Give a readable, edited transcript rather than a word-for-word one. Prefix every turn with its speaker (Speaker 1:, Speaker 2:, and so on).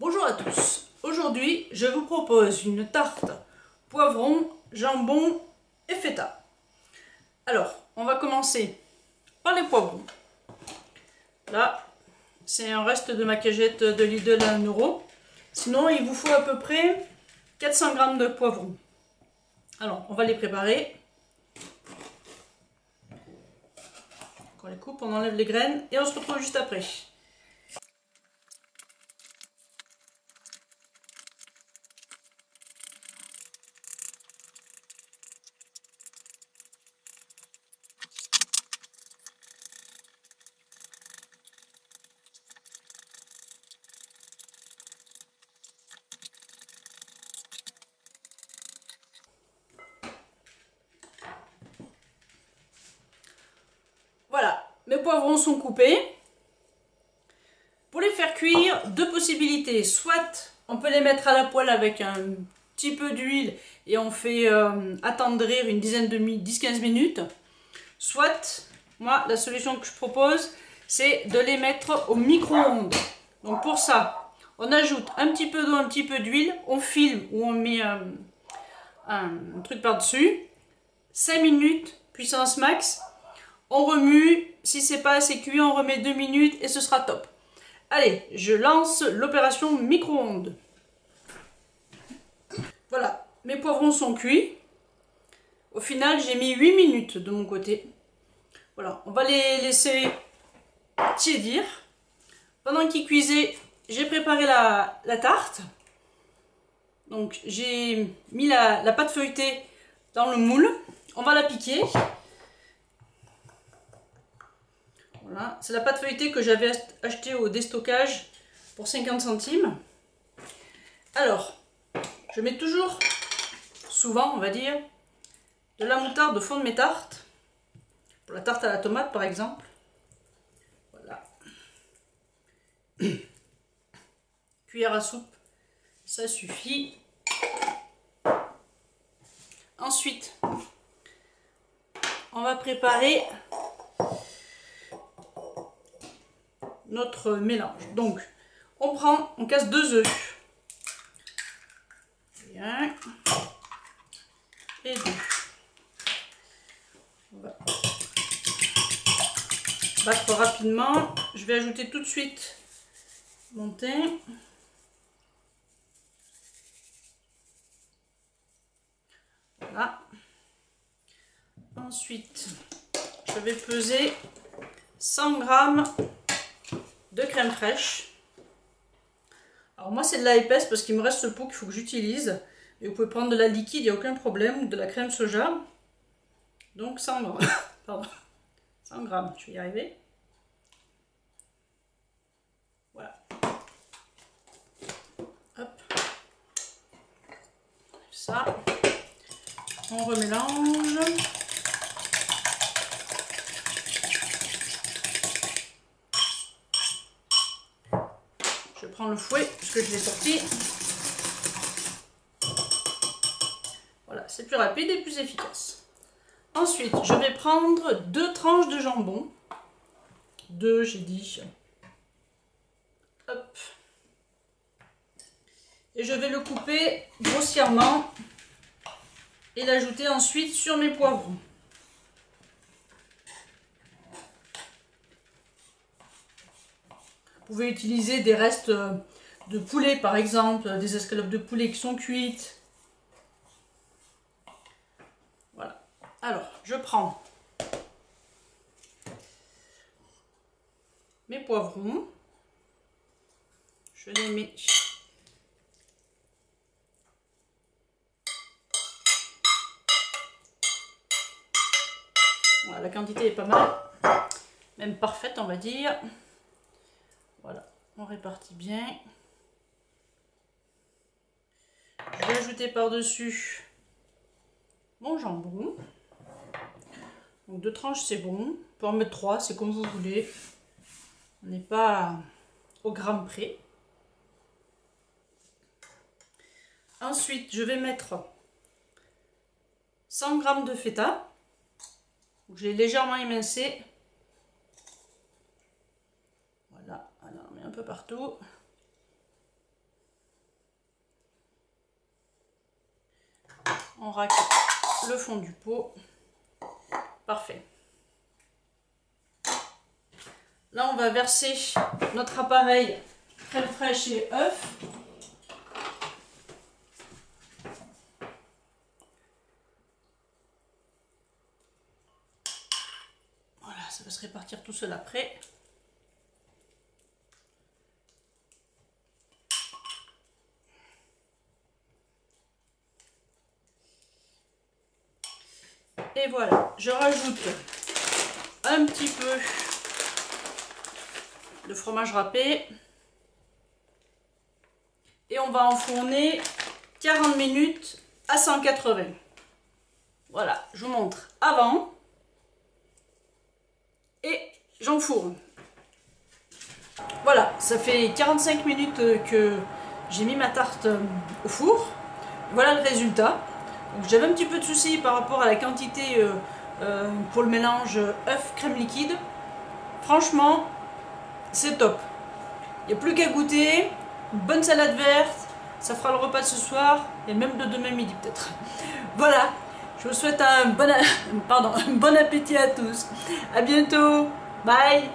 Speaker 1: Bonjour à tous, aujourd'hui je vous propose une tarte poivron, jambon et feta. Alors, on va commencer par les poivrons. Là, c'est un reste de ma cagette de Lidl à 1 €. Sinon, il vous faut à peu près 400 g de poivrons. Alors, on va les préparer. On les coupe, on enlève les graines et on se retrouve juste après. Voilà, mes poivrons sont coupés. Pour les faire cuire, deux possibilités. Soit on peut les mettre à la poêle avec un petit peu d'huile et on fait attendrir une dizaine de 10-15 minutes. Soit, moi, la solution que je propose, c'est de les mettre au micro-ondes. Donc pour ça, on ajoute un petit peu d'eau, un petit peu d'huile, on filme ou on met un truc par-dessus. 5 minutes, puissance max. On remue, si c'est pas assez cuit, on remet 2 minutes et ce sera top. Allez, je lance l'opération micro-ondes. Voilà, mes poivrons sont cuits. Au final, j'ai mis 8 minutes de mon côté. Voilà, on va les laisser tiédir. Pendant qu'ils cuisaient, j'ai préparé la tarte. Donc, j'ai mis la pâte feuilletée dans le moule. On va la piquer. Voilà, c'est la pâte feuilletée que j'avais achetée au déstockage pour 50 centimes. Alors, je mets toujours, souvent on va dire, de la moutarde au fond de mes tartes. Pour la tarte à la tomate par exemple. Voilà. Cuillère à soupe, ça suffit. Ensuite, on va préparer notre mélange. Donc, on casse 2 œufs. Bien. Et 2. On va battre rapidement. Je vais ajouter tout de suite mon thym. Voilà. Ensuite, je vais peser 100 g de crème fraîche. Alors moi c'est de la épaisse parce qu'il me reste ce pot qu'il faut que j'utilise. Et vous pouvez prendre de la liquide, il n'y a aucun problème, ou de la crème soja. Donc 100 g. Pardon. 100 g, je vais y arriver. Voilà. Hop. Ça. On remélange. Je prends le fouet puisque je l'ai sorti. Voilà, c'est plus rapide et plus efficace. Ensuite, je vais prendre 2 tranches de jambon. 2, j'ai dit. Hop. Et je vais le couper grossièrement et l'ajouter ensuite sur mes poivrons. Vous pouvez utiliser des restes de poulet par exemple, des escalopes de poulet qui sont cuites. Voilà. Alors, je prends mes poivrons. Je les mets voilà, la quantité est pas mal, même parfaite on va dire. Voilà, on répartit bien. Je vais ajouter par-dessus mon jambon. Donc 2 tranches c'est bon. On peut en mettre 3, c'est comme vous voulez. On n'est pas au gramme près. Ensuite, je vais mettre 100 g de feta. Je l'ai légèrement émincé. Voilà, alors on met un peu partout. On racle le fond du pot. Parfait. Là, on va verser notre appareil crème fraîche et œuf. Voilà, ça va se répartir tout seul après. Et voilà, je rajoute un petit peu de fromage râpé. Et on va enfourner 40 minutes à 180. Voilà, je vous montre avant. Et j'enfourne. Voilà, ça fait 45 minutes que j'ai mis ma tarte au four. Voilà le résultat. J'avais un petit peu de soucis par rapport à la quantité pour le mélange œuf crème liquide. Franchement, c'est top. Il n'y a plus qu'à goûter. Une bonne salade verte, ça fera le repas de ce soir et même de demain midi peut-être. Voilà, je vous souhaite un bon appétit à tous. À bientôt. Bye.